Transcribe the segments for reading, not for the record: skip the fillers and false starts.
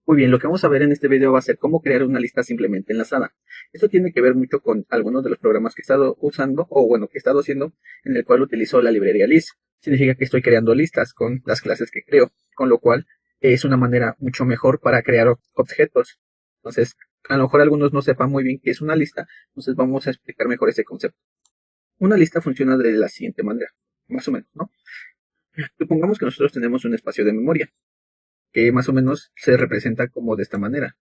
Muy bien, lo que vamos a ver en este video va a ser cómo crear una lista simplemente enlazada. Esto tiene que ver mucho con algunos de los programas que he estado usando, o bueno, que he estado haciendo, en el cual utilizo la librería list. Significa que estoy creando listas con las clases que creo, con lo cual es una manera mucho mejor para crear objetos. Entonces, a lo mejor algunos no sepan muy bien qué es una lista, entonces vamos a explicar mejor ese concepto. Una lista funciona de la siguiente manera, más o menos, ¿no? Supongamos que nosotros tenemos un espacio de memoria, que más o menos se representa como de esta manera.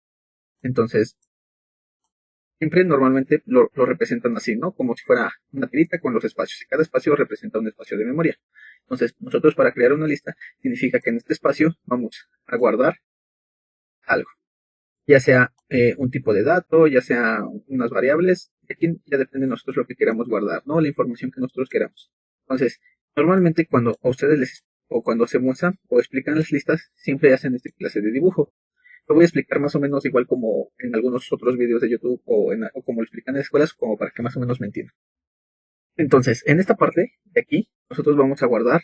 Entonces, siempre normalmente lo representan así, ¿no? Como si fuera una tirita con los espacios. Y cada espacio representa un espacio de memoria. Entonces, nosotros para crear una lista, significa que en este espacio vamos a guardar algo. Ya sea un tipo de dato, ya sea unas variables. Aquí ya depende de nosotros lo que queramos guardar, ¿no? La información que nosotros queramos. Entonces, normalmente cuando a ustedes o cuando se muestran o explican las listas, siempre hacen esta clase de dibujo. Lo voy a explicar más o menos igual como en algunos otros vídeos de YouTube o como lo explican en escuelas, como para que más o menos me entiendan. Entonces, en esta parte de aquí, nosotros vamos a guardar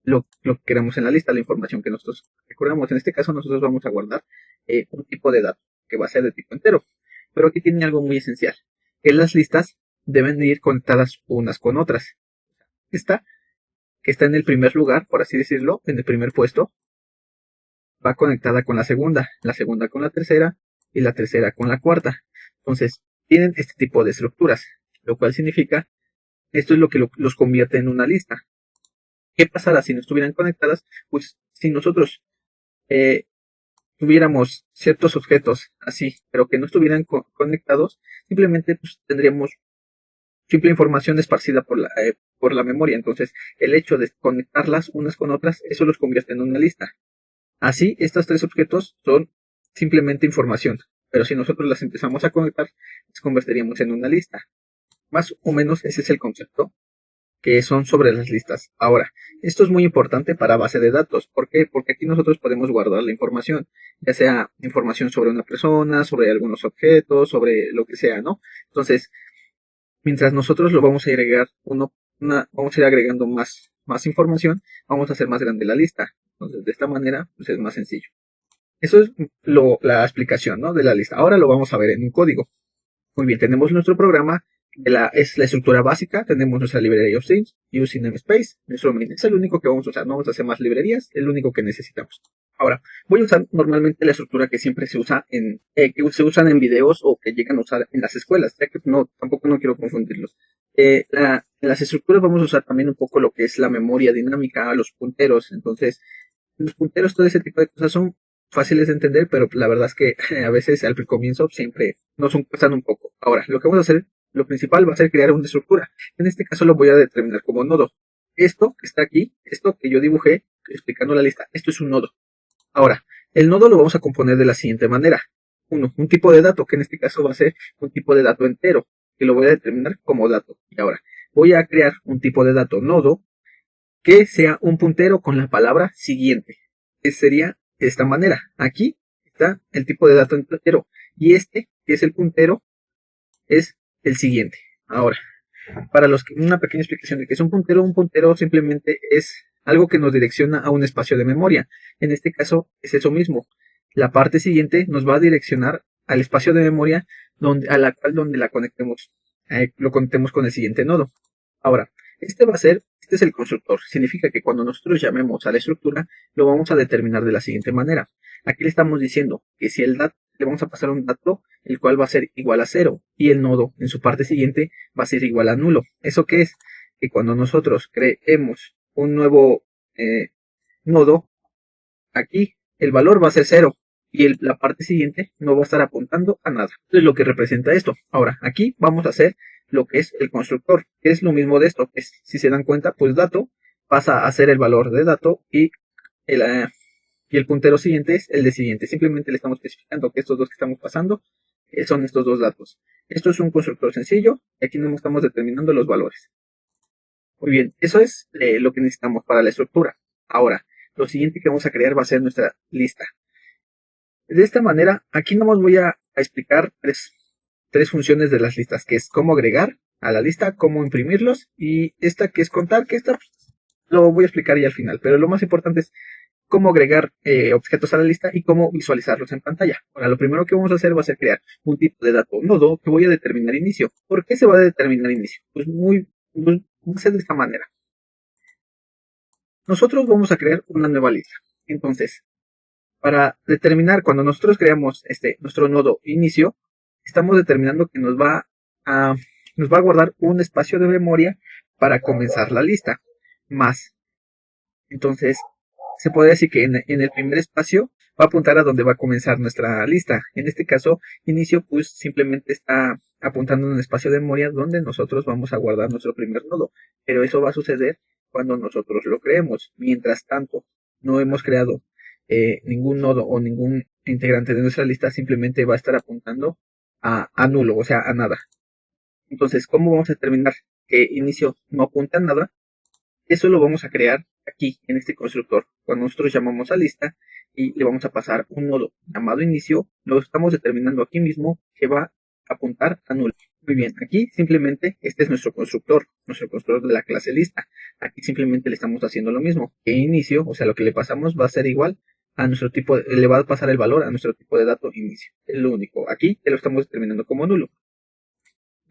lo que queramos en la lista, la información que nosotros recordamos. En este caso, nosotros vamos a guardar un tipo de dato, que va a ser de tipo entero. Pero aquí tiene algo muy esencial, que las listas deben de ir conectadas unas con otras. Esta, que está en el primer lugar, por así decirlo, en el primer puesto, va conectada con la segunda con la tercera y la tercera con la cuarta. Entonces, tienen este tipo de estructuras, lo cual significa, esto es lo que los convierte en una lista. ¿Qué pasará si no estuvieran conectadas? Pues si nosotros tuviéramos ciertos objetos así, pero que no estuvieran conectados, simplemente pues, tendríamos simple información esparcida por la memoria. Entonces, el hecho de conectarlas unas con otras, eso los convierte en una lista. Así, estos tres objetos son simplemente información, pero si nosotros las empezamos a conectar, las convertiríamos en una lista. Más o menos ese es el concepto que son sobre las listas. Ahora, esto es muy importante para base de datos. ¿Por qué? Porque aquí nosotros podemos guardar la información, ya sea información sobre una persona, sobre algunos objetos, sobre lo que sea, ¿no? Entonces, mientras nosotros lo vamos a agregar vamos a ir agregando más información, vamos a hacer más grande la lista. Entonces, de esta manera, pues es más sencillo. Eso es la explicación, ¿no? De la lista. Ahora lo vamos a ver en un código. Muy bien, tenemos nuestro programa, es la estructura básica, tenemos nuestra librería of themes, using namespace, nuestro main es el único que vamos a usar, no vamos a hacer más librerías, es el único que necesitamos. Ahora, voy a usar normalmente la estructura que siempre se usa que se usan en videos o que llegan a usar en las escuelas, ya que tampoco no quiero confundirlos. En las estructuras vamos a usar también un poco lo que es la memoria dinámica, los punteros. Entonces, los punteros, todo ese tipo de cosas son fáciles de entender, pero la verdad es que a veces al comienzo siempre nos cuestan un poco. Ahora, lo que vamos a hacer, lo principal va a ser crear una estructura. En este caso lo voy a determinar como nodo. Esto que está aquí, esto que yo dibujé explicando la lista, esto es un nodo. Ahora, el nodo lo vamos a componer de la siguiente manera. Uno, un tipo de dato, que en este caso va a ser un tipo de dato entero, que lo voy a determinar como dato. Y ahora, voy a crear un tipo de dato nodo que sea un puntero con la palabra siguiente, que sería de esta manera. Aquí está el tipo de dato entero y este, que es el puntero, es el siguiente. Ahora, para los que una pequeña explicación de qué es un puntero simplemente es algo que nos direcciona a un espacio de memoria. En este caso es eso mismo. La parte siguiente nos va a direccionar al espacio de memoria donde la conectemos, lo conectemos con el siguiente nodo. Ahora, este es el constructor. Significa que cuando nosotros llamemos a la estructura, lo vamos a determinar de la siguiente manera. Aquí le estamos diciendo que si el dato, le vamos a pasar un dato, el cual va a ser igual a 0, y el nodo en su parte siguiente va a ser igual a nulo. ¿Eso qué es? Que cuando nosotros creemos un nuevo nodo, aquí el valor va a ser 0, y la parte siguiente no va a estar apuntando a nada. Eso es lo que representa esto. Ahora, aquí vamos a hacer lo que es el constructor, que es lo mismo de esto, que si se dan cuenta, pues dato pasa a ser el valor de dato y el puntero siguiente es el de siguiente. Simplemente le estamos especificando que estos dos que estamos pasando son estos dos datos. Esto es un constructor sencillo y aquí no estamos determinando los valores. Muy bien, eso es lo que necesitamos para la estructura. Ahora, lo siguiente que vamos a crear va a ser nuestra lista. De esta manera, aquí nomás voy a explicar tres funciones de las listas, que es cómo agregar a la lista, cómo imprimirlos, y esta que es contar, que esta lo voy a explicar ya al final, pero lo más importante es cómo agregar objetos a la lista y cómo visualizarlos en pantalla. Ahora, lo primero que vamos a hacer va a ser crear un tipo de dato nodo que voy a determinar inicio. ¿Por qué se va a determinar inicio? Pues va a ser de esta manera. Nosotros vamos a crear una nueva lista. Entonces, para determinar cuando nosotros creamos nuestro nodo inicio, estamos determinando que nos va a guardar un espacio de memoria para comenzar la lista. Más. Entonces, se puede decir que en el primer espacio va a apuntar a donde va a comenzar nuestra lista. En este caso, inicio, pues simplemente está apuntando en un espacio de memoria donde nosotros vamos a guardar nuestro primer nodo. Pero eso va a suceder cuando nosotros lo creemos. Mientras tanto, no hemos creado ningún nodo o ningún integrante de nuestra lista, simplemente va a estar apuntando a nulo, o sea, a nada. Entonces, ¿cómo vamos a determinar que inicio no apunta a nada? Eso lo vamos a crear aquí en este constructor. Cuando nosotros llamamos a lista y le vamos a pasar un nodo llamado inicio, lo estamos determinando aquí mismo que va a apuntar a nulo. Muy bien, aquí simplemente este es nuestro constructor de la clase lista. Aquí simplemente le estamos haciendo lo mismo. Que inicio, o sea, lo que le pasamos va a ser igual a nuestro tipo, le va a pasar el valor a nuestro tipo de dato inicio. Es lo único. Aquí lo estamos determinando como nulo.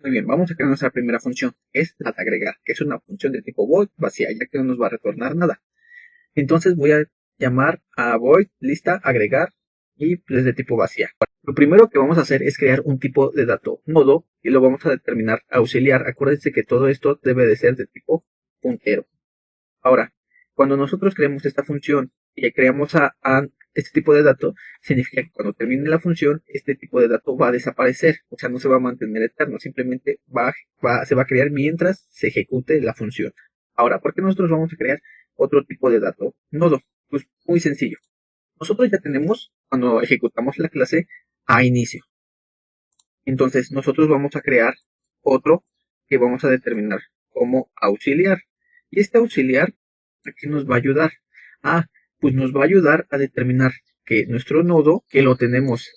Muy bien, vamos a crear nuestra primera función, que es la de agregar, que es una función de tipo void vacía, ya que no nos va a retornar nada. Entonces voy a llamar a void lista agregar y es de tipo vacía. Lo primero que vamos a hacer es crear un tipo de dato nodo y lo vamos a determinar auxiliar. Acuérdense que todo esto debe de ser de tipo puntero. Ahora, cuando nosotros creamos esta función y creamos a este tipo de dato, significa que cuando termine la función, este tipo de dato va a desaparecer, o sea, no se va a mantener eterno, simplemente se va a crear mientras se ejecute la función. Ahora, ¿por qué nosotros vamos a crear otro tipo de dato nodo? Pues muy sencillo. Nosotros ya tenemos, cuando ejecutamos la clase, a inicio. Entonces, nosotros vamos a crear otro que vamos a determinar como auxiliar. Y este auxiliar, aquí nos va a ayudar. Pues nos va a ayudar a determinar que nuestro nodo, que lo tenemos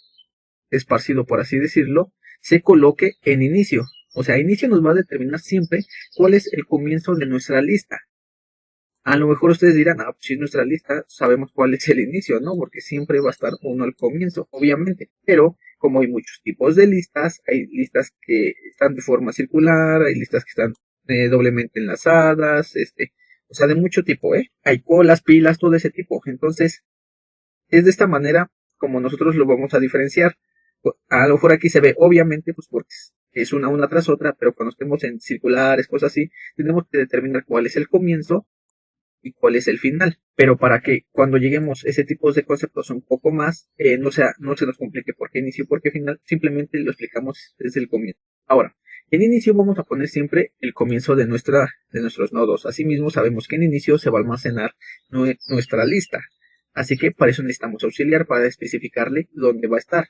esparcido por así decirlo, se coloque en inicio. O sea, inicio nos va a determinar siempre cuál es el comienzo de nuestra lista. A lo mejor ustedes dirán, pues si es nuestra lista, sabemos cuál es el inicio, ¿no? Porque siempre va a estar uno al comienzo, obviamente. Pero como hay muchos tipos de listas, hay listas que están de forma circular, hay listas que están doblemente enlazadas, o sea, de mucho tipo, ¿eh? Hay colas, pilas, todo ese tipo. Entonces, es de esta manera como nosotros lo vamos a diferenciar. A lo mejor aquí se ve, obviamente, pues porque es una tras otra, pero cuando estemos en circulares, cosas así, tenemos que determinar cuál es el comienzo y cuál es el final. Pero para que cuando lleguemos a ese tipo de conceptos un poco más, no se nos complique por qué inicio, por qué final, simplemente lo explicamos desde el comienzo. Ahora, en inicio vamos a poner siempre el comienzo de nuestros nodos. Asimismo, sabemos que en inicio se va a almacenar nuestra lista. Así que para eso necesitamos auxiliar para especificarle dónde va a estar.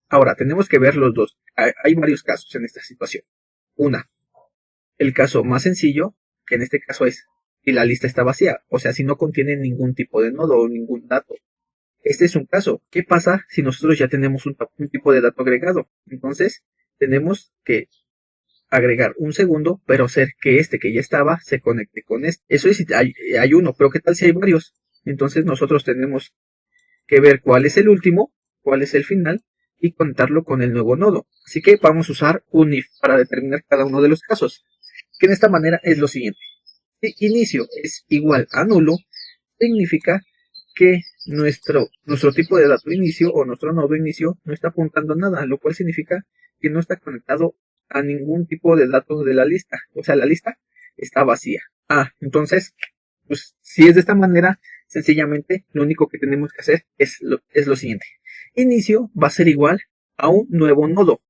Ahora, tenemos que ver los dos. Hay varios casos en esta situación. El caso más sencillo, que en este caso es si la lista está vacía, o sea, si no contiene ningún tipo de nodo o ningún dato. Este es un caso. ¿Qué pasa si nosotros ya tenemos un tipo de dato agregado? Entonces, tenemos que agregar un segundo, pero hacer que que ya estaba se conecte con este. Eso es si hay uno, pero ¿qué tal si hay varios? Entonces nosotros tenemos que ver cuál es el último, cuál es el final y contarlo con el nuevo nodo. Así que vamos a usar un if para determinar cada uno de los casos, que en esta manera es lo siguiente. Si inicio es igual a nulo, significa que nuestro tipo de dato inicio o nuestro nodo inicio no está apuntando a nada, lo cual significa que no está conectado a ningún tipo de datos de la lista. O sea, la lista está vacía. Entonces, pues si es de esta manera, sencillamente lo único que tenemos que hacer es lo siguiente. Inicio va a ser igual a un nuevo nodo.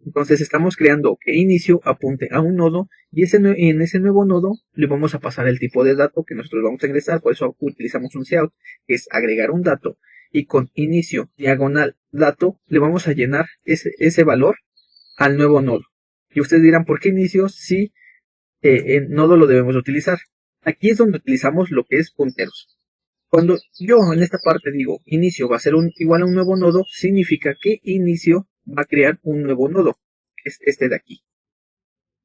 Entonces estamos creando que inicio apunte a un nodo y en ese nuevo nodo le vamos a pasar el tipo de dato que nosotros vamos a ingresar. Por eso utilizamos un cout, que es agregar un dato. Y con inicio diagonal dato le vamos a llenar ese valor al nuevo nodo. Y ustedes dirán, ¿por qué inicio si en nodo lo debemos utilizar? Aquí es donde utilizamos lo que es punteros. Cuando yo en esta parte digo inicio va a ser igual a un nuevo nodo, significa que inicio va a crear un nuevo nodo, que es este de aquí.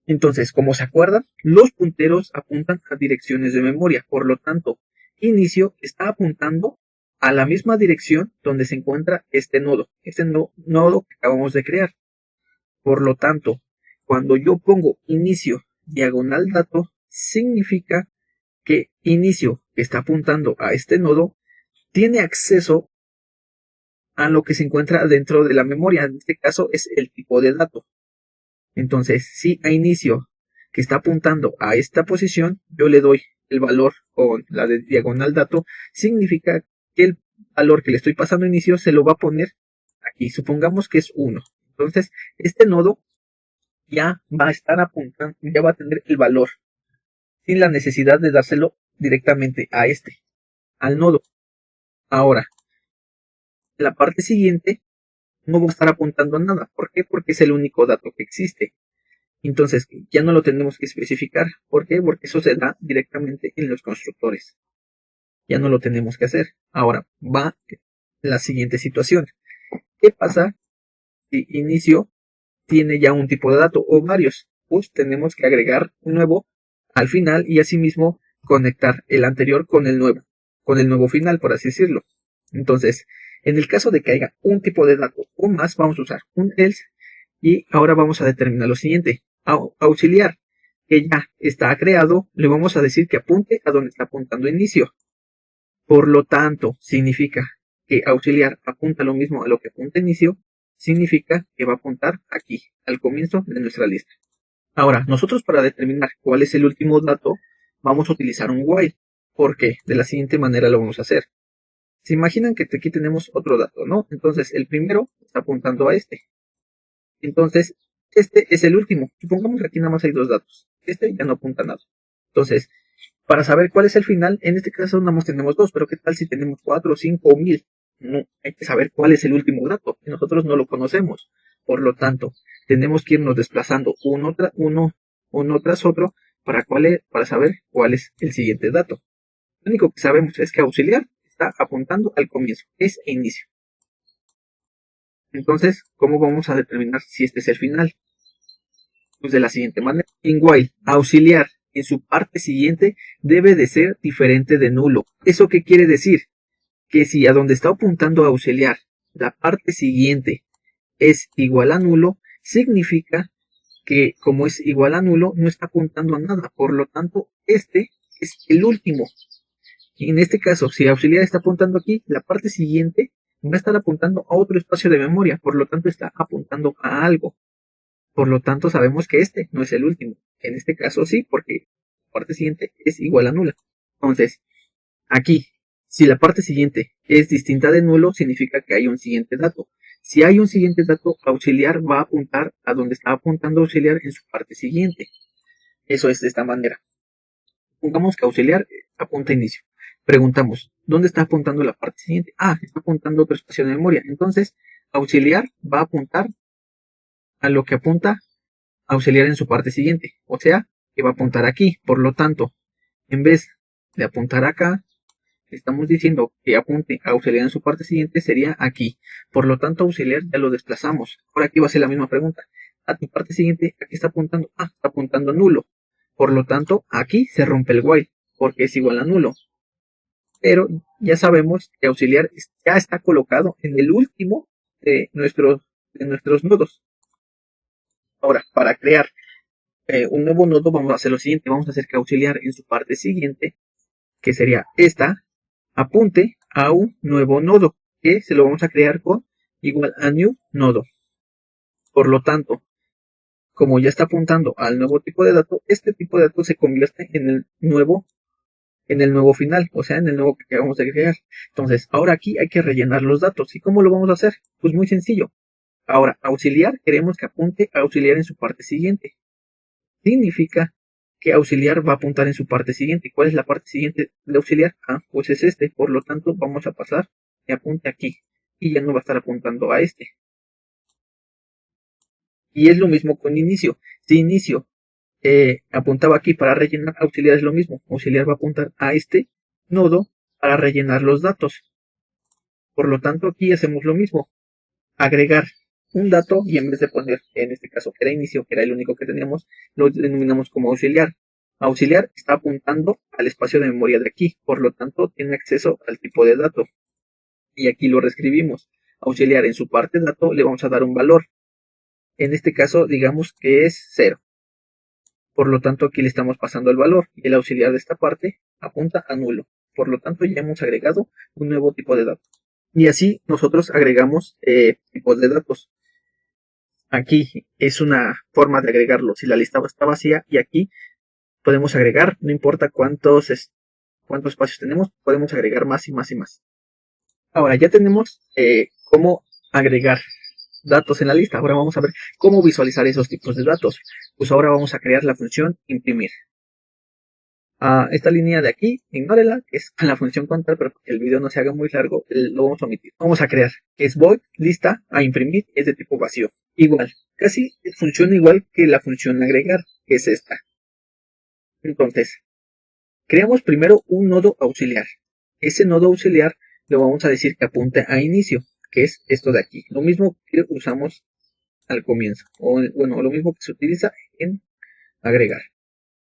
Entonces, como se acuerdan, los punteros apuntan a direcciones de memoria. Por lo tanto, inicio está apuntando a la misma dirección donde se encuentra este nodo que acabamos de crear. Por lo tanto, cuando yo pongo inicio diagonal dato, significa que inicio, que está apuntando a este nodo, tiene acceso a lo que se encuentra dentro de la memoria. En este caso es el tipo de dato. Entonces, si a inicio, que está apuntando a esta posición, yo le doy el valor con la de diagonal dato, significa que el valor que le estoy pasando a inicio se lo va a poner aquí. Supongamos que es 1. Entonces, este nodo ya va a estar apuntando, ya va a tener el valor, sin la necesidad de dárselo directamente a al nodo. Ahora, la parte siguiente no va a estar apuntando a nada. ¿Por qué? Porque es el único dato que existe. Entonces, ya no lo tenemos que especificar. ¿Por qué? Porque eso se da directamente en los constructores. Ya no lo tenemos que hacer. Ahora va la siguiente situación. ¿Qué pasa si inicio tiene ya un tipo de dato o varios? Pues tenemos que agregar un nuevo al final y asimismo conectar el anterior con el nuevo final, por así decirlo. Entonces, en el caso de que haya un tipo de dato o más, vamos a usar un else y ahora vamos a determinar lo siguiente. Auxiliar, que ya está creado, le vamos a decir que apunte a donde está apuntando inicio. Por lo tanto, significa que auxiliar apunta lo mismo a lo que apunta inicio, significa que va a apuntar aquí, al comienzo de nuestra lista. Ahora, nosotros para determinar cuál es el último dato, vamos a utilizar un while. ¿Por qué? De la siguiente manera lo vamos a hacer. Se imaginan que aquí tenemos otro dato, ¿no? Entonces, el primero está apuntando a este. Entonces, este es el último. Supongamos que aquí nada más hay dos datos. Este ya no apunta a nada. Entonces, para saber cuál es el final, en este caso nada más tenemos dos, pero ¿qué tal si tenemos 4, 5 o 1000? No, hay que saber cuál es el último dato, y nosotros no lo conocemos. Por lo tanto, tenemos que irnos desplazando uno tras otro para saber cuál es el siguiente dato. Lo único que sabemos es que auxiliar está apuntando al comienzo, es inicio. Entonces, ¿cómo vamos a determinar si este es el final? Pues de la siguiente manera. En while, auxiliar en su parte siguiente debe de ser diferente de nulo. ¿Eso qué quiere decir? Que si a donde está apuntando auxiliar la parte siguiente es igual a nulo, significa que como es igual a nulo, no está apuntando a nada. Por lo tanto, este es el último. Y en este caso, si auxiliar está apuntando aquí, la parte siguiente va a estar apuntando a otro espacio de memoria. Por lo tanto, está apuntando a algo. Por lo tanto, sabemos que este no es el último. En este caso sí, porque la parte siguiente es igual a nula. Entonces, aquí, si la parte siguiente es distinta de nulo, significa que hay un siguiente dato. Si hay un siguiente dato, auxiliar va a apuntar a donde está apuntando auxiliar en su parte siguiente. Eso es de esta manera. Pongamos que auxiliar apunta a inicio. Preguntamos, ¿dónde está apuntando la parte siguiente? Ah, está apuntando a otro espacio de memoria. Entonces, auxiliar va a apuntar a lo que apunta auxiliar en su parte siguiente. O sea, que va a apuntar aquí. Por lo tanto, en vez de apuntar acá, estamos diciendo que apunte a auxiliar en su parte siguiente sería aquí. Por lo tanto, auxiliar ya lo desplazamos. Ahora aquí va a ser la misma pregunta. A tu parte siguiente, aquí está apuntando. Ah, está apuntando a nulo. Por lo tanto, aquí se rompe el while, porque es igual a nulo. Pero ya sabemos que auxiliar ya está colocado en el último de nuestros nodos. Ahora, para crear un nuevo nodo, vamos a hacer lo siguiente. Vamos a hacer que auxiliar en su parte siguiente, que sería esta, apunte a un nuevo nodo, que se lo vamos a crear con igual a new nodo. Por lo tanto, como ya está apuntando al nuevo tipo de dato, este tipo de dato se convierte en el nuevo final, o sea, en el nuevo que acabamos de crear. Entonces, ahora aquí hay que rellenar los datos. ¿Y cómo lo vamos a hacer? Pues muy sencillo. Ahora, auxiliar, queremos que apunte a auxiliar en su parte siguiente. Significa que auxiliar va a apuntar en su parte siguiente. ¿Cuál es la parte siguiente de auxiliar? Ah, pues es este. Por lo tanto, vamos a pasar que apunte aquí. Y ya no va a estar apuntando a este. Y es lo mismo con inicio. Si inicio apuntaba aquí para rellenar, auxiliar es lo mismo. Auxiliar va a apuntar a este nodo para rellenar los datos. Por lo tanto, aquí hacemos lo mismo. Agregar un dato y en vez de poner, en este caso, que era inicio, que era el único que teníamos, lo denominamos como auxiliar. Auxiliar está apuntando al espacio de memoria de aquí, por lo tanto tiene acceso al tipo de dato. Y aquí lo reescribimos. Auxiliar en su parte dato le vamos a dar un valor. En este caso digamos que es 0. Por lo tanto aquí le estamos pasando el valor y el auxiliar de esta parte apunta a nulo. Por lo tanto ya hemos agregado un nuevo tipo de datos. Y así nosotros agregamos tipos de datos. Aquí es una forma de agregarlo si la lista está vacía, y aquí podemos agregar, no importa cuántos espacios tenemos, podemos agregar más y más y más. Ahora ya tenemos cómo agregar datos en la lista. Ahora vamos a ver cómo visualizar esos tipos de datos. Pues ahora vamos a crear la función imprimir. Esta línea de aquí, ignórela, que es la función contar, pero para que el video no se haga muy largo, lo vamos a omitir. Vamos a crear, que es void lista a imprimir, es de tipo vacío. Igual, casi funciona igual que la función agregar, que es esta. Entonces, creamos primero un nodo auxiliar. Ese nodo auxiliar lo vamos a decir que apunte a inicio, que es esto de aquí. Lo mismo que usamos al comienzo, o bueno, lo mismo que se utiliza en agregar.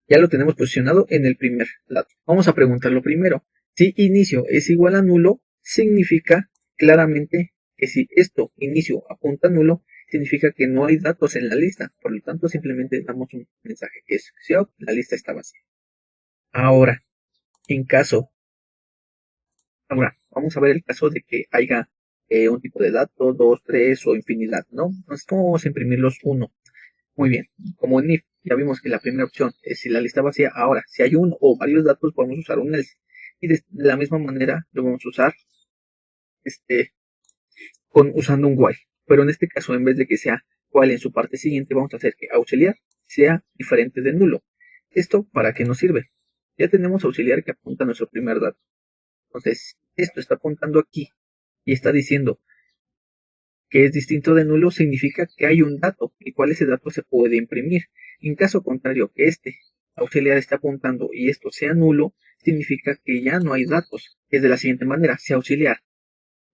Ya lo tenemos posicionado en el primer dato. Vamos a preguntarlo primero. Si inicio es igual a nulo, significa claramente que si esto, inicio, apunta a nulo, significa que no hay datos en la lista. Por lo tanto, simplemente damos un mensaje que es cout, la lista está vacía. Ahora, vamos a ver el caso de que haya un tipo de dato, 2, 3 o infinidad, ¿no? Entonces, ¿cómo vamos a imprimir los 1? Muy bien, como en if ya vimos que la primera opción es si la lista vacía. Ahora, si hay uno o varios datos, podemos usar un else. Y de la misma manera lo vamos a usar usando un while. Pero en este caso, en vez de que sea while en su parte siguiente, vamos a hacer que auxiliar sea diferente de nulo. ¿Esto para qué nos sirve? Ya tenemos auxiliar que apunta a nuestro primer dato. Entonces, esto está apuntando aquí y está diciendo que es distinto de nulo, significa que hay un dato, el cual ese dato se puede imprimir. En caso contrario, que este auxiliar está apuntando y esto sea nulo, significa que ya no hay datos. Es de la siguiente manera: si auxiliar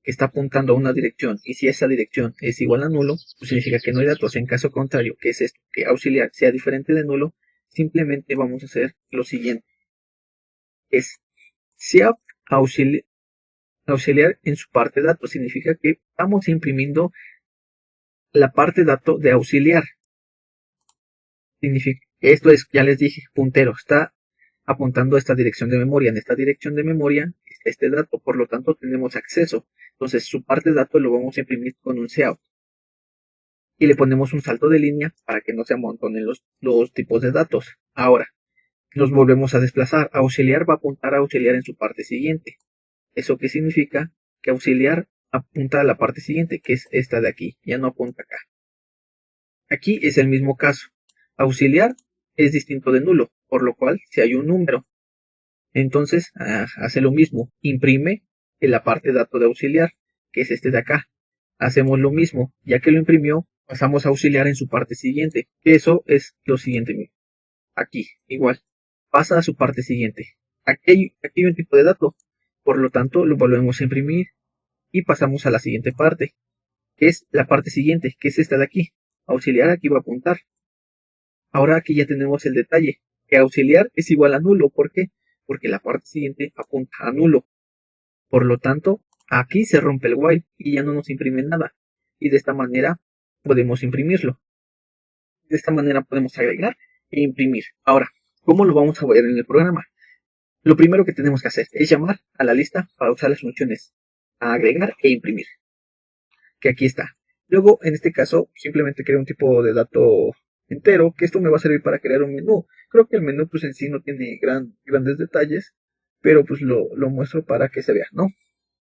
que está apuntando a una dirección y si esa dirección es igual a nulo, pues significa que no hay datos. En caso contrario, que es esto, que auxiliar sea diferente de nulo, simplemente vamos a hacer lo siguiente: es si auxiliar en su parte dato, significa que estamos imprimiendo la parte dato de auxiliar. Significa, esto es, ya les dije, puntero, está apuntando a esta dirección de memoria. En esta dirección de memoria está este dato, por lo tanto tenemos acceso. Entonces su parte dato lo vamos a imprimir con un cout. Y le ponemos un salto de línea para que no se amontonen los tipos de datos. Ahora, nos volvemos a desplazar. Auxiliar va a apuntar a auxiliar en su parte siguiente. ¿Eso qué significa? Que auxiliar apunta a la parte siguiente, que es esta de aquí. Ya no apunta acá. Aquí es el mismo caso. Auxiliar es distinto de nulo, por lo cual si hay un número, entonces hace lo mismo, imprime en la parte dato de auxiliar, que es este de acá. Hacemos lo mismo, ya que lo imprimió, pasamos a auxiliar en su parte siguiente, que eso es lo siguiente. Aquí, igual, pasa a su parte siguiente. Aquí hay un tipo de dato, por lo tanto lo volvemos a imprimir y pasamos a la siguiente parte, que es la parte siguiente, que es esta de aquí. Auxiliar aquí va a apuntar. Ahora aquí ya tenemos el detalle, que auxiliar es igual a nulo. ¿Por qué? Porque la parte siguiente apunta a nulo. Por lo tanto, aquí se rompe el while y ya no nos imprime nada. Y de esta manera podemos imprimirlo. De esta manera podemos agregar e imprimir. Ahora, ¿cómo lo vamos a ver en el programa? Lo primero que tenemos que hacer es llamar a la lista para usar las funciones agregar e imprimir, que aquí está. Luego, en este caso, simplemente creo un tipo de dato entero, que esto me va a servir para crear un menú. Creo que el menú pues en sí no tiene grandes detalles, pero pues lo muestro para que se vea, ¿no?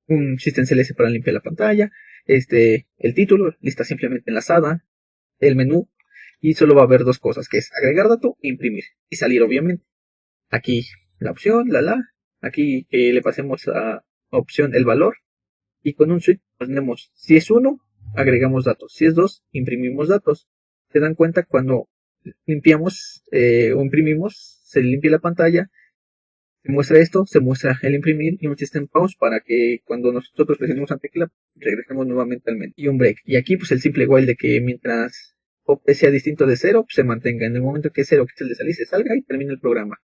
Un system CLS para limpiar la pantalla, el título, lista simplemente enlazada, el menú, y solo va a haber dos cosas, que es agregar dato e imprimir, y salir obviamente. Aquí la opción, aquí le pasemos a opción el valor, y con un switch ponemos, si es 1, agregamos datos, si es 2, imprimimos datos. Se dan cuenta cuando limpiamos o imprimimos, se limpia la pantalla, se muestra esto, se muestra el imprimir y un system pause para que cuando nosotros presionemos la tecla regresemos nuevamente al menú, y un break. Y aquí pues el simple while de que mientras o P sea distinto de 0, se mantenga. En el momento que 0, que es el de salir, se salga y termina el programa.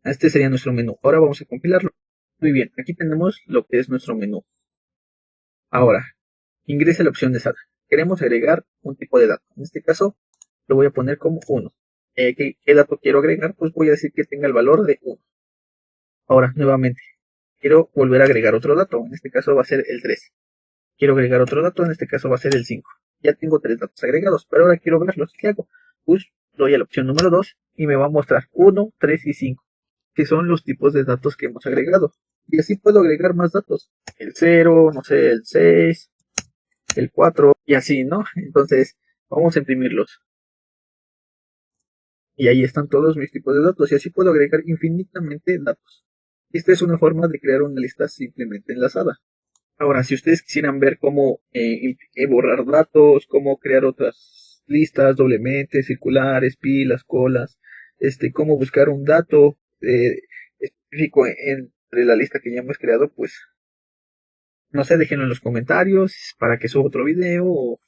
Este sería nuestro menú. Ahora vamos a compilarlo. Muy bien, aquí tenemos lo que es nuestro menú. Ahora, ingrese la opción de SAT. Queremos agregar un tipo de dato. En este caso, lo voy a poner como 1. ¿Qué dato quiero agregar? Pues voy a decir que tenga el valor de 1. Ahora, nuevamente, quiero volver a agregar otro dato. En este caso va a ser el 3. Quiero agregar otro dato. En este caso va a ser el 5. Ya tengo 3 datos agregados, pero ahora quiero verlos. ¿Qué hago? Pues doy a la opción número 2 y me va a mostrar 1, 3 y 5, que son los tipos de datos que hemos agregado. Y así puedo agregar más datos. El 0, no sé, el 6, el 4 y así, ¿no? Entonces, vamos a imprimirlos. Y ahí están todos mis tipos de datos y así puedo agregar infinitamente datos. Esta es una forma de crear una lista simplemente enlazada. Ahora, si ustedes quisieran ver cómo borrar datos, cómo crear otras listas doblemente, circulares, pilas, colas, cómo buscar un dato específico entre la lista que ya hemos creado, pues no sé, déjenlo en los comentarios para que suba otro video